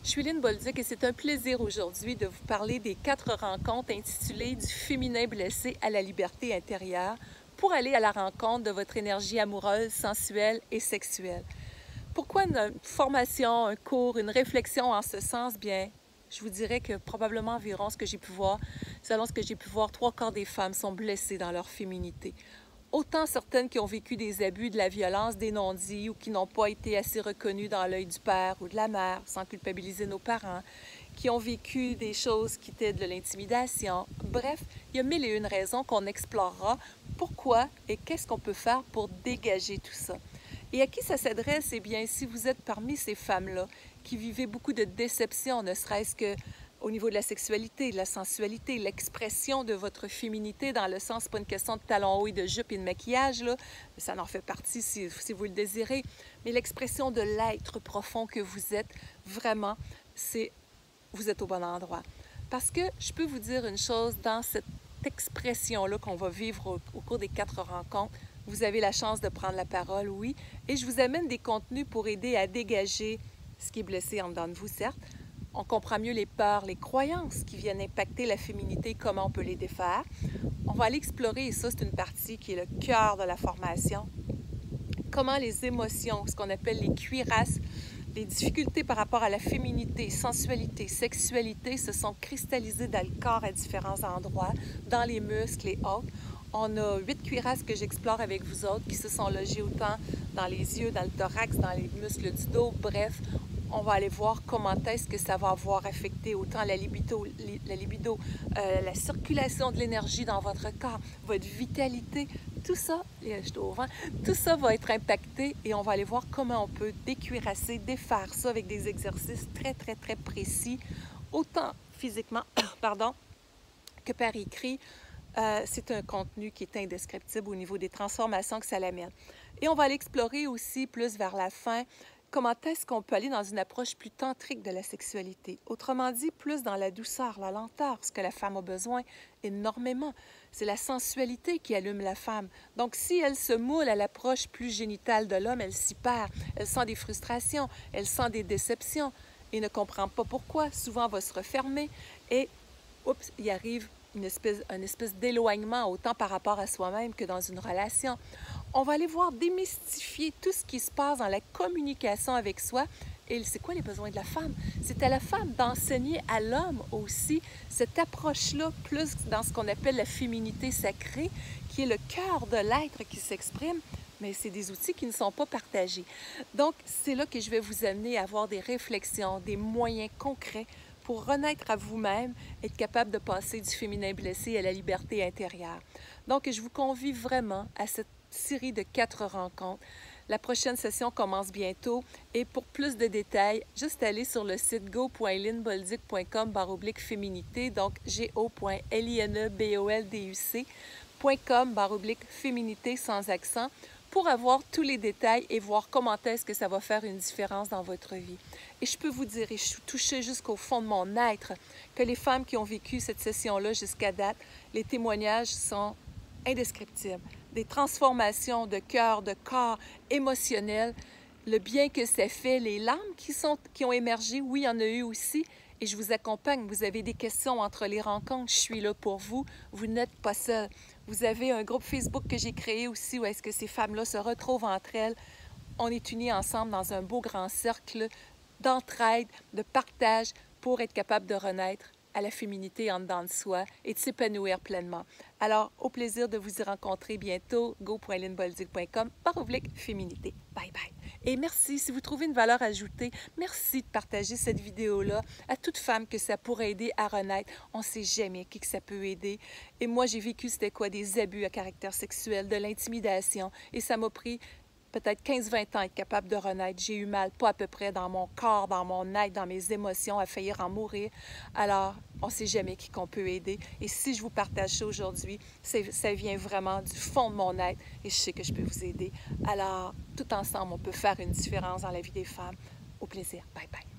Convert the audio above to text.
Je suis Lynne Bolduc et c'est un plaisir aujourd'hui de vous parler des 4 rencontres intitulées Du féminin blessé à la liberté intérieure pour aller à la rencontre de votre énergie amoureuse, sensuelle et sexuelle. Pourquoi une formation, un cours, une réflexion en ce sens? Bien, je vous dirais que probablement environ ce que j'ai pu voir, selon ce que j'ai pu voir, 3/4 des femmes sont blessées dans leur féminité. Autant certaines qui ont vécu des abus, de la violence, des non-dits ou qui n'ont pas été assez reconnues dans l'œil du père ou de la mère, sans culpabiliser nos parents, qui ont vécu des choses qui étaient de l'intimidation. Bref, il y a mille et une raisons qu'on explorera pourquoi et qu'est-ce qu'on peut faire pour dégager tout ça. Et à qui ça s'adresse? Eh bien, si vous êtes parmi ces femmes-là qui vivaient beaucoup de déception, ne serait-ce que au niveau de la sexualité, de la sensualité, l'expression de votre féminité, dans le sens, pas une question de talons hauts et de jupe et de maquillage, là, ça en fait partie si vous le désirez, mais l'expression de l'être profond que vous êtes, vraiment, vous êtes au bon endroit. Parce que je peux vous dire une chose, dans cette expression-là qu'on va vivre au cours des 4 rencontres, vous avez la chance de prendre la parole, oui, et je vous amène des contenus pour aider à dégager ce qui est blessé en dedans de vous, certes. On comprend mieux les peurs, les croyances qui viennent impacter la féminité, comment on peut les défaire. On va aller explorer, et ça, c'est une partie qui est le cœur de la formation, comment les émotions, ce qu'on appelle les cuirasses, les difficultés par rapport à la féminité, sensualité, sexualité, se sont cristallisées dans le corps à différents endroits, dans les muscles et autres. On a 8 cuirasses que j'explore avec vous autres qui se sont logées autant dans les yeux, dans le thorax, dans les muscles du dos, bref. On va aller voir comment est-ce que ça va avoir affecté autant la libido, la circulation de l'énergie dans votre corps, votre vitalité, tout ça, tout ça va être impacté et on va aller voir comment on peut décuirasser, défaire ça avec des exercices très, très, très précis, autant physiquement, pardon, que par écrit. C'est un contenu qui est indescriptible au niveau des transformations que ça l'amène. Et on va aller explorer aussi plus vers la fin comment est-ce qu'on peut aller dans une approche plus tantrique de la sexualité. Autrement dit, plus dans la douceur, la lenteur, ce que la femme a besoin énormément. C'est la sensualité qui allume la femme. Donc, si elle se moule à l'approche plus génitale de l'homme, elle s'y perd. Elle sent des frustrations, elle sent des déceptions et ne comprend pas pourquoi. Souvent, elle va se refermer et, oups, il arrive une espèce d'éloignement autant par rapport à soi-même que dans une relation. On va aller voir démystifier tout ce qui se passe dans la communication avec soi. Et c'est quoi les besoins de la femme? C'est à la femme d'enseigner à l'homme aussi cette approche-là, plus dans ce qu'on appelle la féminité sacrée, qui est le cœur de l'être qui s'exprime, mais c'est des outils qui ne sont pas partagés. Donc, c'est là que je vais vous amener à avoir des réflexions, des moyens concrets pour renaître à vous-même, être capable de passer du féminin blessé à la liberté intérieure. Donc, je vous convie vraiment à cette série de 4 rencontres. La prochaine session commence bientôt et pour plus de détails, juste aller sur le site go.linnebolduc.com/féminité, donc go.linnebolduc.com/féminité sans accent, pour avoir tous les détails et voir comment est-ce que ça va faire une différence dans votre vie. Et je peux vous dire, et je suis touchée jusqu'au fond de mon être, que les femmes qui ont vécu cette session-là jusqu'à date, les témoignages sont indescriptibles. Des transformations de cœur, de corps, émotionnels, le bien que ça fait, les larmes qui ont émergé, oui, il y en a eu aussi, et je vous accompagne. Vous avez des questions entre les rencontres, je suis là pour vous. Vous n'êtes pas seul. Vous avez un groupe Facebook que j'ai créé aussi où est-ce que ces femmes-là se retrouvent entre elles. On est unis ensemble dans un beau grand cercle d'entraide, de partage pour être capable de renaître à la féminité en dedans de soi et de s'épanouir pleinement. Alors, au plaisir de vous y rencontrer bientôt, go.linnebolduc.com/féminité. Bye bye. Et merci, si vous trouvez une valeur ajoutée, merci de partager cette vidéo-là à toute femme que ça pourrait aider à renaître. On ne sait jamais qui que ça peut aider. Et moi, j'ai vécu, c'était quoi? Des abus à caractère sexuel, de l'intimidation. Et ça m'a pris peut-être 15-20 ans être capable de renaître. J'ai eu mal, pas à peu près, dans mon corps, dans mon être, dans mes émotions, à faillir en mourir. Alors, on ne sait jamais qui qu'on peut aider. Et si je vous partage ça aujourd'hui, ça vient vraiment du fond de mon être et je sais que je peux vous aider. Alors, tout ensemble, on peut faire une différence dans la vie des femmes. Au plaisir. Bye bye.